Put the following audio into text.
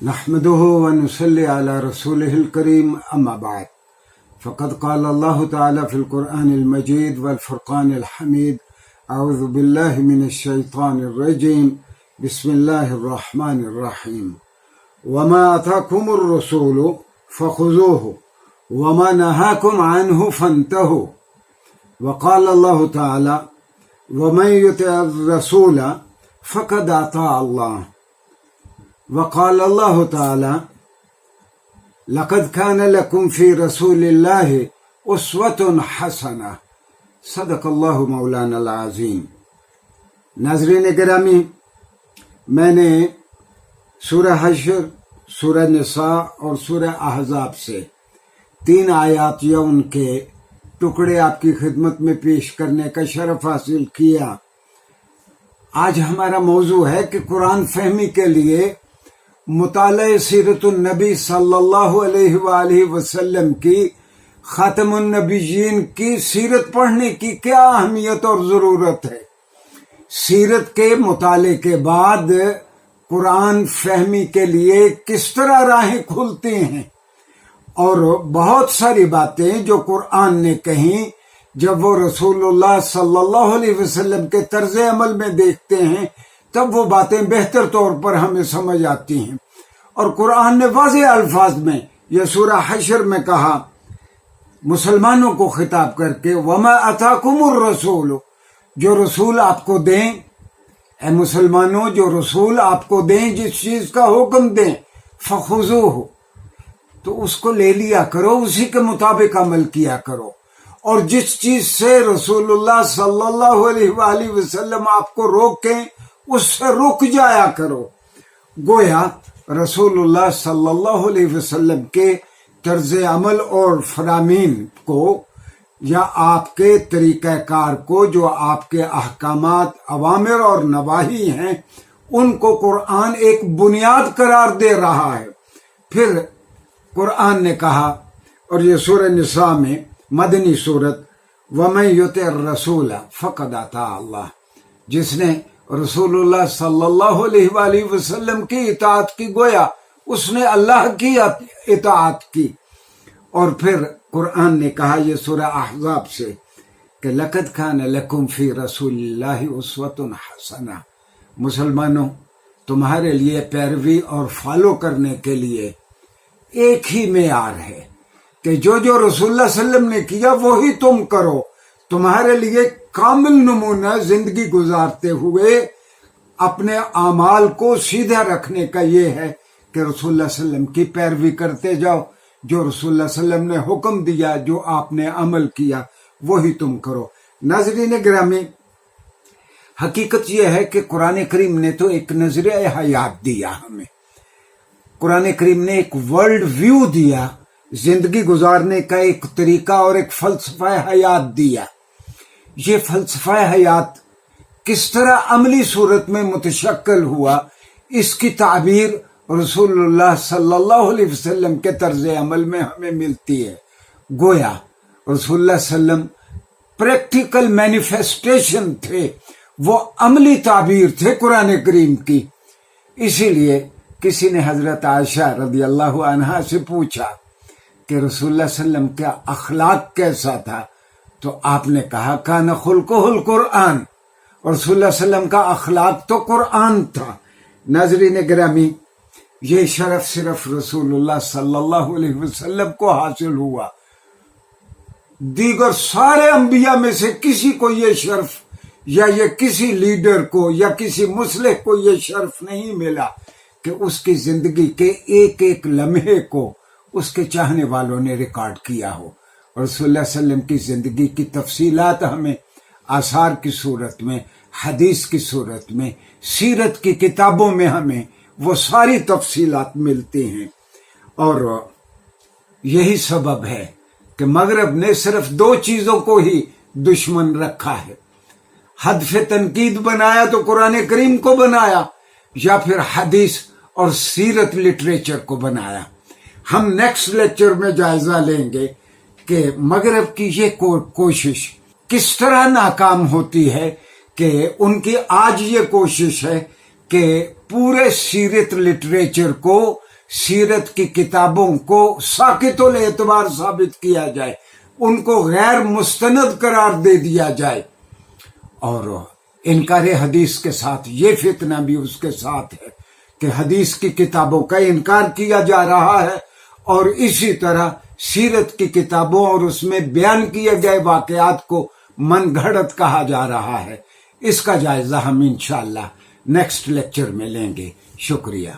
نحمده ونصلي على رسوله الكريم أما بعد فقد قال الله تعالى في القرآن المجيد والفرقان الحميد أعوذ بالله من الشيطان الرجيم بسم الله الرحمن الرحيم وما أتاكم الرسول فخذوه وما نهاكم عنه فانتهوا وقال الله تعالى ومن يطع الرسول فقد أطاع الله وقال الله تعالى لقد كان لكم في رسول الله أسوة حسنة صدق اللہ مولانا العظیم۔ ناظرین گرامی، میں نے سورہ حشر، سورہ نساء اور سورہ احزاب سے 3 آیات یا ان کے ٹکڑے آپ کی خدمت میں پیش کرنے کا شرف حاصل کیا۔ آج ہمارا موضوع ہے کہ قرآن فہمی کے لیے مطالعہ سیرت النبی صلی اللہ علیہ وآلہ وسلم کی، خاتم النبیین کی سیرت پڑھنے کی کیا اہمیت اور ضرورت ہے۔ سیرت کے مطالعے کے بعد قرآن فہمی کے لیے کس طرح راہیں کھلتی ہیں، اور بہت ساری باتیں جو قرآن نے کہیں جب وہ رسول اللہ صلی اللہ علیہ وسلم کے طرز عمل میں دیکھتے ہیں تب وہ باتیں بہتر طور پر ہمیں سمجھ آتی ہیں۔ اور قرآن نے واضح الفاظ میں یہ سورہ حشر میں کہا، مسلمانوں کو خطاب کر کے، وَمَا أَتَاكُمُ الرَّسُولُ، جو رسول آپ کو دیں، اے مسلمانوں جو رسول آپ کو دیں، جس چیز کا حکم دیں، فَخُذُوهُ، تو اس کو لے لیا کرو، اسی کے مطابق عمل کیا کرو، اور جس چیز سے رسول اللہ صلی اللہ علیہ وآلہ وسلم آپ کو روکیں اس سے رک جایا کرو۔ گویا رسول اللہ صلی اللہ علیہ وسلم کے طرز عمل اور فرامین کو یا آپ کے طریقہ کار کو، جو آپ کے احکامات، اوامر اور نواہی ہیں، ان کو قرآن ایک بنیاد قرار دے رہا ہے۔ پھر قرآن نے کہا، اور یہ سورہ نساء میں مدنی صورت، وَمَن يُطِعِ الرَّسُولَ فَقَدْ أَطَاعَ اللَّهَ، جس نے رسول اللہ صلی اللہ علیہ وآلہ وسلم کی اطاعت کی، گویا اس نے اللہ کی اطاعت کی۔ اور پھر قرآن نے کہا یہ سورہ احزاب سے کہ لَقَدْ كَانَ لَكُمْ فِي رَسُولِ اللَّهِ أُسْوَةٌ حَسَنَةٌ، مسلمانوں تمہارے لیے پیروی اور فالو کرنے کے لیے ایک ہی معیار ہے کہ جو رسول اللہ صلی اللہ علیہ وسلم نے کیا وہی تم کرو۔ تمہارے لیے کامل نمونہ زندگی گزارتے ہوئے اپنے اعمال کو سیدھا رکھنے کا یہ ہے کہ رسول اللہ صلی اللہ علیہ وسلم کی پیروی کرتے جاؤ، جو رسول اللہ صلی اللہ علیہ وسلم نے حکم دیا، جو آپ نے عمل کیا وہی تم کرو۔ ناظرین گرامی، حقیقت یہ ہے کہ قرآن کریم نے تو ایک نظریہ حیات دیا ہمیں، قرآن کریم نے ایک ورلڈ ویو دیا، زندگی گزارنے کا ایک طریقہ اور ایک فلسفہ حیات دیا۔ یہ فلسفہ حیات کس طرح عملی صورت میں متشکل ہوا، اس کی تعبیر رسول اللہ صلی اللہ علیہ وسلم کے طرز عمل میں ہمیں ملتی ہے۔ گویا رسول اللہ صلی اللہ علیہ وسلم پریکٹیکل مینیفیسٹیشن تھے، وہ عملی تعبیر تھے قرآن کریم کی۔ اسی لیے کسی نے حضرت عائشہ رضی اللہ عنہا سے پوچھا کہ رسول اللہ صلی اللہ علیہ وسلم کا اخلاق کیسا تھا، تو آپ نے کہا کان خلقہ القرآن، اور رسول اللہ صلی اللہ علیہ وسلم کا اخلاق تو قرآن تھا۔ ناظرین گرامی، یہ شرف صرف رسول اللہ صلی اللہ علیہ وسلم کو حاصل ہوا، دیگر سارے انبیاء میں سے کسی کو یہ شرف، یا یہ کسی لیڈر کو یا کسی مصلح کو یہ شرف نہیں ملا کہ اس کی زندگی کے ایک ایک لمحے کو اس کے چاہنے والوں نے ریکارڈ کیا ہو۔ اور رسول اللہ صلی اللہ علیہ وسلم کی زندگی کی تفصیلات ہمیں آثار کی صورت میں، حدیث کی صورت میں، سیرت کی کتابوں میں ہمیں وہ ساری تفصیلات ملتی ہیں۔ اور یہی سبب ہے کہ مغرب نے صرف 2 چیزوں کو ہی دشمن رکھا ہے، ہدف تنقید بنایا تو قرآن کریم کو بنایا، یا پھر حدیث اور سیرت لٹریچر کو بنایا۔ ہم نیکسٹ لیکچر میں جائزہ لیں گے کہ مغرب کی یہ کوشش کس طرح ناکام ہوتی ہے، کہ ان کی آج یہ کوشش ہے کہ پورے سیرت لٹریچر کو سیرت کی کتابوں کو ساقط الاعتبار ثابت کیا جائے، ان کو غیر مستند قرار دے دیا جائے، اور انکار حدیث کے ساتھ یہ فتنہ بھی اس کے ساتھ ہے کہ حدیث کی کتابوں کا انکار کیا جا رہا ہے، اور اسی طرح سیرت کی کتابوں اور اس میں بیان کیے گئے واقعات کو من گھڑت کہا جا رہا ہے۔ اس کا جائزہ ہم انشاءاللہ نیکسٹ لیکچر میں لیں گے۔ شکریہ۔